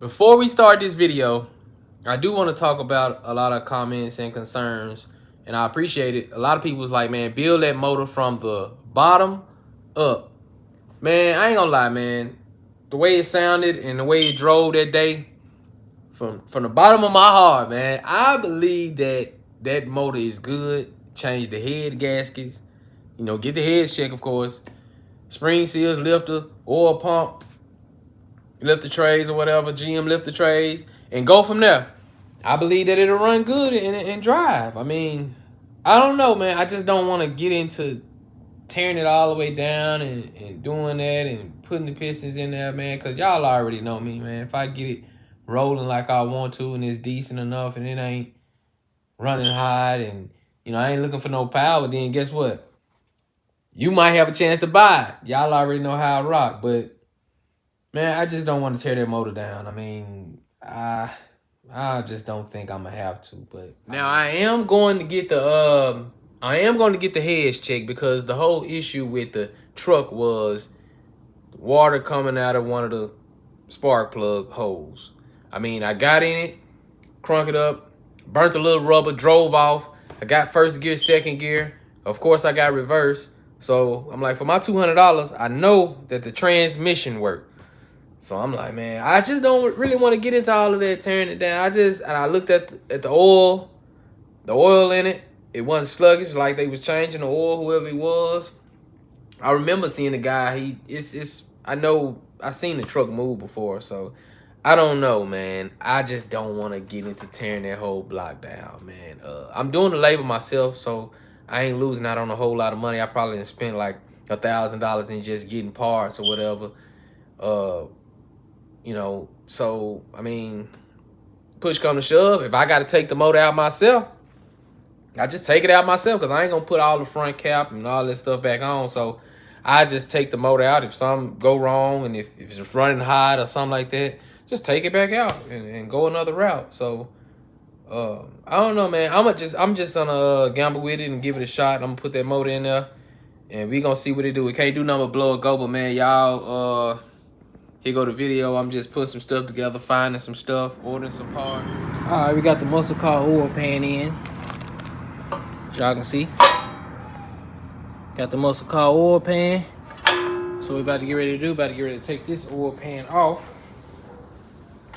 Before we start this video, I do want to talk about a lot of comments and concerns, and I appreciate it. A lot of people was like, man, build that motor from the bottom up. Man, I ain't gonna lie, man. The way it sounded and the way it drove that day, from the bottom of my heart, man, I believe that that motor is good. Change the head gaskets, get the head check, of course. Spring seals, lifter, oil pump, lifter trays or whatever, GM lifter trays, and go from there. I believe that it'll run good and drive. I mean, I don't know, man. I just don't want to get into tearing it all the way down and doing that and putting the pistons in there, man, because y'all already know me, man. If I get it rolling like I want to and it's decent enough and it ain't running hot and, I ain't looking for no power, then guess what? You might have a chance to buy it. Y'all already know how I rock, but, man, I just don't want to tear that motor down. I mean, I just don't think I'm gonna have to. But now I am going to get the heads checked because the whole issue with the truck was water coming out of one of the spark plug holes. I mean, I got in it, crunk it up, burnt a little rubber, drove off. I got first gear, second gear. Of course, I got reverse. So I'm like, for my $200, I know that the transmission worked. So I'm like, man, I just don't really want to get into all of that tearing it down. I looked at the oil in it. It wasn't sluggish like they was changing the oil, whoever he was. I remember seeing the guy. I know I seen the truck move before, so I don't know, man. I just don't want to get into tearing that whole block down, man. I'm doing the labor myself, so I ain't losing out on a whole lot of money. I probably didn't spend like $1,000 in just getting parts or whatever. So I mean, push come to shove, if I got to take the motor out myself, I just take it out myself because I ain't gonna put all the front cap and all this stuff back on. So I just take the motor out if something go wrong and if it's running hot or something like that, just take it back out and go another route. So I don't know, man. I'm just gonna gamble with it and give it a shot. I'm gonna put that motor in there and we gonna see what it do. It can't do nothing but blow or go, but man, y'all. Here go the video. I'm just putting some stuff together, finding some stuff, ordering some parts. All right, we got the muscle car oil pan in. As y'all can see. Got the muscle car oil pan. So we about to get ready to take this oil pan off.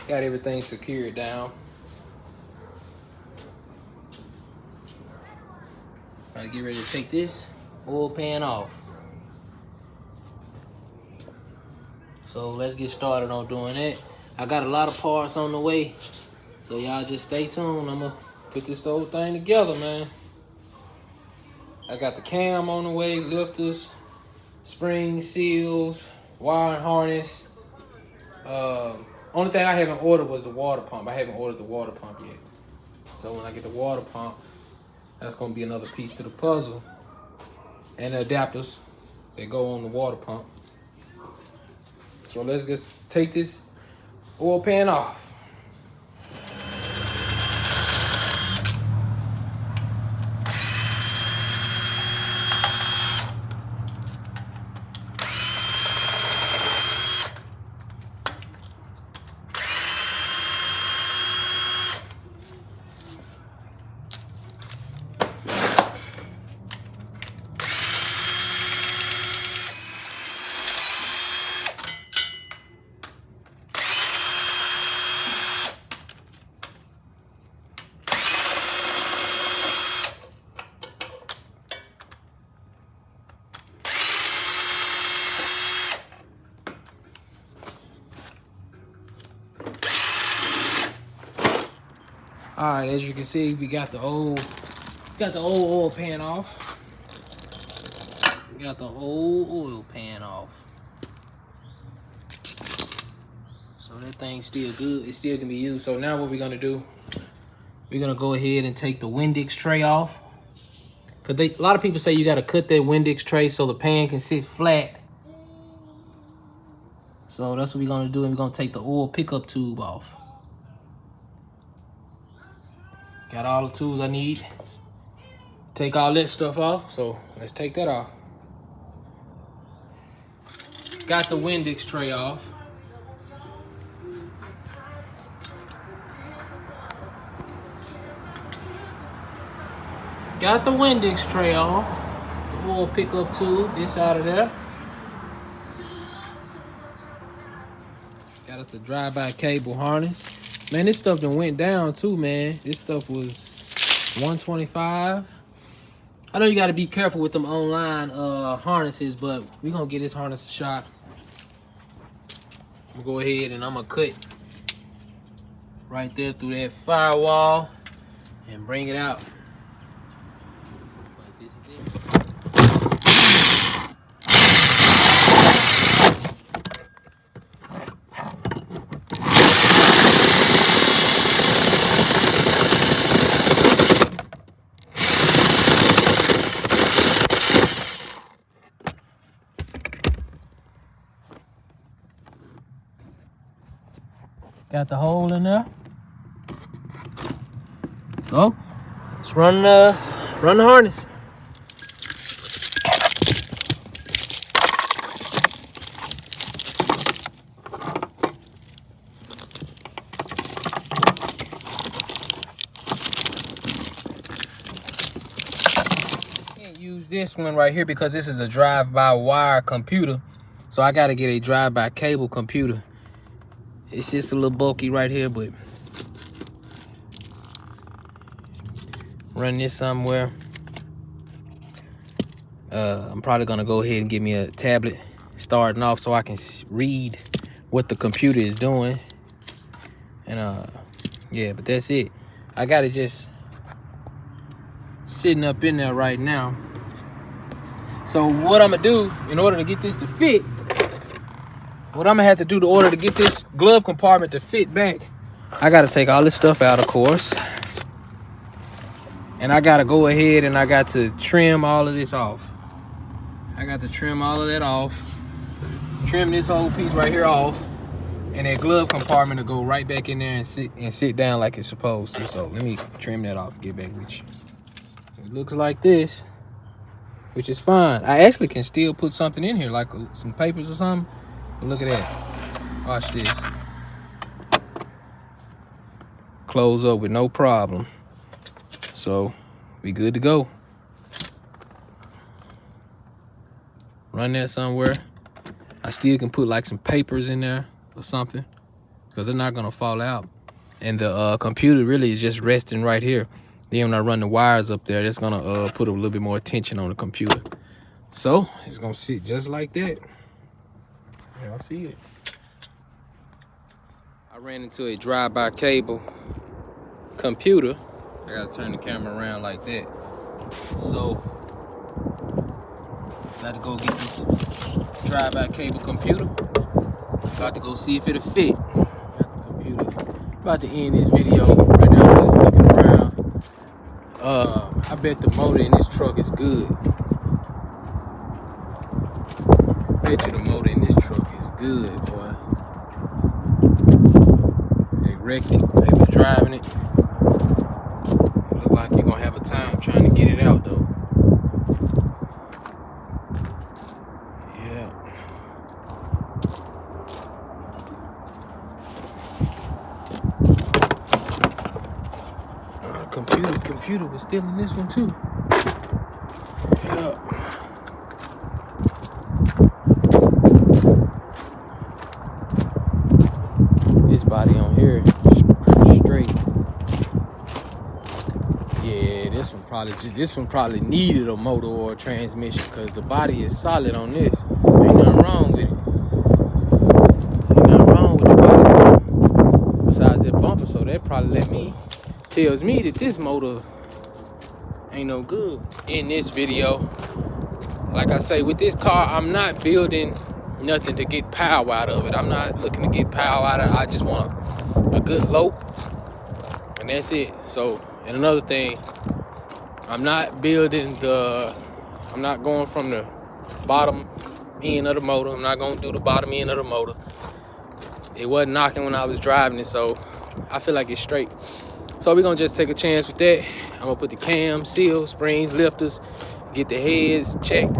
Got everything secured down. About to get ready to take this oil pan off. So let's get started on doing that. I got a lot of parts on the way. So y'all just stay tuned. I'm gonna put this whole thing together, man. I got the cam on the way, lifters, spring seals, wire and harness. Only thing I haven't ordered was the water pump. I haven't ordered the water pump yet. So when I get the water pump, that's gonna be another piece to the puzzle. And the adapters that go on the water pump. So let's just take this oil pan off. All right, as you can see, we got the old oil pan off. We got the old oil pan off. So that thing's still good. It still can be used. So now what we're gonna do, we're gonna go ahead and take the Windix tray off. Cause a lot of people say you gotta cut that Windix tray so the pan can sit flat. So that's what we're gonna do, and we're gonna take the oil pickup tube off. Got all the tools I need. Take all that stuff off, so let's take that off. Got the Windix tray off. Got the Windex tray on. The oil pickup tube, this out of there. Got us a drive-by cable harness. Man, this stuff done went down too, man. This stuff was $125. I know you got to be careful with them online harnesses, but we're going to give this harness a shot. I'm going to go ahead and I'm going to cut right there through that firewall and bring it out. But this is it. Got the hole in there. So let's run the harness. Can't use this one right here because this is a drive-by-wire computer. So I got to get a drive-by cable computer. It's just a little bulky right here, but run this somewhere. I'm probably gonna go ahead and get me a tablet starting off so I can read what the computer is doing. And yeah, but that's it. I got it just sitting up in there right now. So what I'm gonna do in order to get this to fit, what I'm gonna have to do in order to get this glove compartment to fit back, I gotta take all this stuff out, of course. And I gotta go ahead and I got to trim all of this off. I got to trim all of that off. Trim this whole piece right here off. And that glove compartment will go right back in there and sit down like it's supposed to. So let me trim that off, get back with you. It looks like this, which is fine. I actually can still put something in here, like some papers or something. But look at that. Watch this. Close up with no problem. So we good to go. Run that somewhere. I still can put like some papers in there or something, because they're not gonna fall out. And the computer really is just resting right here. Then when I run the wires up there, that's gonna put a little bit more tension on the computer. So it's gonna sit just like that. Y'all see it. I ran into a drive-by cable computer. I gotta turn the camera around like that. So got to go get this drive-by cable computer. About to go see if it'll fit. Got the computer. About to end this video. Right now I'm just looking around. I bet the motor in this truck is good. Bet you the motor in this truck is good, boy. They wrecked it. They was driving it. It look like you're gonna have a time trying to get it out though. Yeah. Computer was still in this one too. Yeah. This body on here is straight. Yeah, this one probably needed a motor or a transmission, because the body is solid on this. Ain't nothing wrong with it. Ain't nothing wrong with the body, besides that bumper. So that probably tells me that this motor ain't no good. In this video, like I say, with this car, I'm not building nothing to get power out of it. I'm not looking to get power out of it. I just want a good lope, and that's it. So, and another thing, I'm not going from the bottom end of the motor. I'm not gonna do the bottom end of the motor. It wasn't knocking when I was driving it, so I feel like it's straight. So we're gonna just take a chance with that. I'm gonna put the cam, seal, springs, lifters, get the heads checked,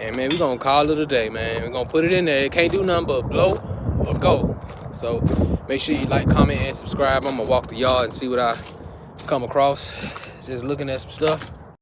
and man, we're gonna call it a day, man. We're gonna put it in there. It can't do nothing but blow or go. So make sure you like, comment, and subscribe. I'm gonna walk the yard and see what I come across. Just looking at some stuff.